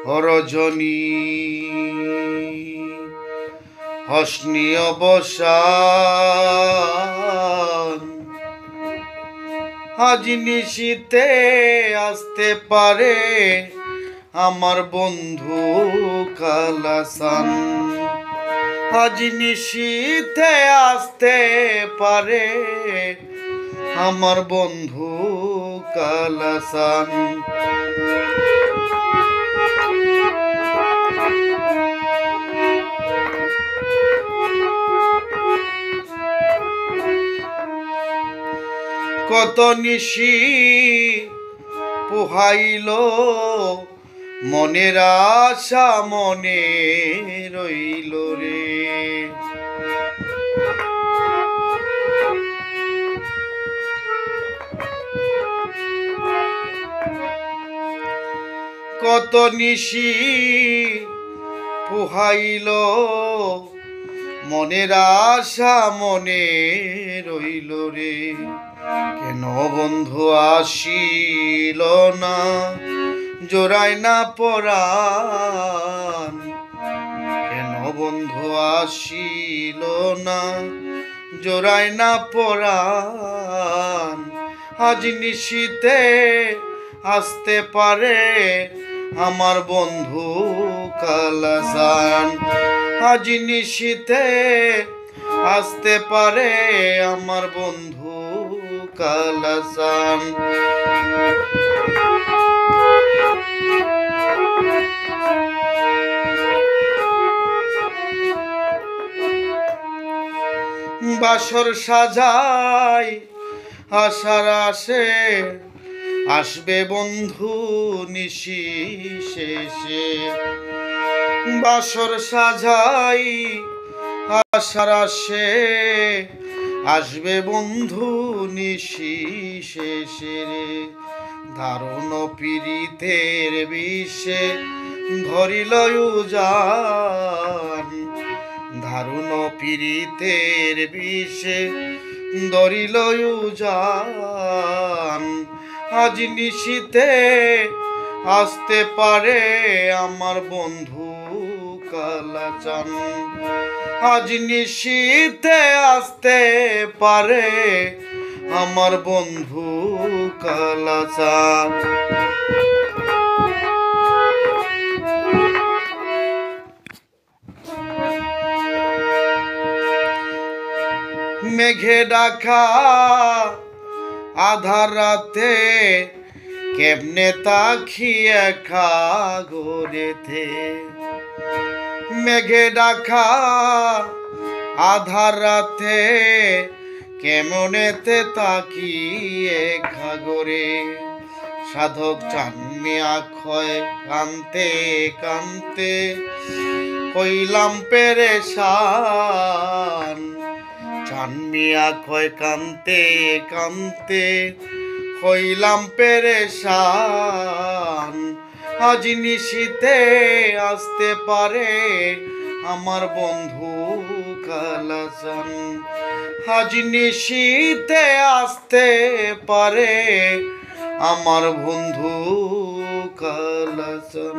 রজনী হসনি অবসান আজ নিশীতে আসতে পারে আমার বন্ধু কালাসান। আজ নিশীতে আসতে পারে আমার বন্ধু কালাসান। কত নিশি পোহাইল মনের আশা মনে রইল রে। কত নিশি পোহাইল মনের আশা মনে রইল রে। কেন বন্ধু আসিল না জোড়ায় না পরাণ? কেন বন্ধু আসিল না জোড়ায় না পরাণ? আজ নিশীতে আসতে পারে আমার বন্ধু কালাসান। আজ নিশীতে আসতে পারে আমার বন্ধু কালাসান। বাসর সাজাই আশার আসে আসবে বন্ধু নিশি শেষে। বাসর সাজাই আশার আসে আসবে বন্ধু নিশি শেষে রে। দারুণ পীড়িতের বিষে ধরিল উজান। দারুণ পীড়িতের বিষে ধরিল উজান। আজ নিশীতে আসতে পারে আমার বন্ধু কালাচান। আজ নিশীতে আসতে পারে আমার বন্ধু কালাচান। মেঘে ডাকা আধার রাতে কেমনে তাকিয়ে খাগরেতে। মেঘে ডাকা আধার রাতে কেমনেতে তাকিয়ে খাগরে। সাধক চানমিয়া ক্ষয় কান্তে কান্তে হইলাম পেরেশান। চানমিয়া ক্ষয় কান্তে কান্তে হইলাম পেরেশান। আজ নিশীতে আসতে পারে আমার বন্ধু কালাচান। আজ নিশীতে আসতে পারে আমার বন্ধু কালাচান।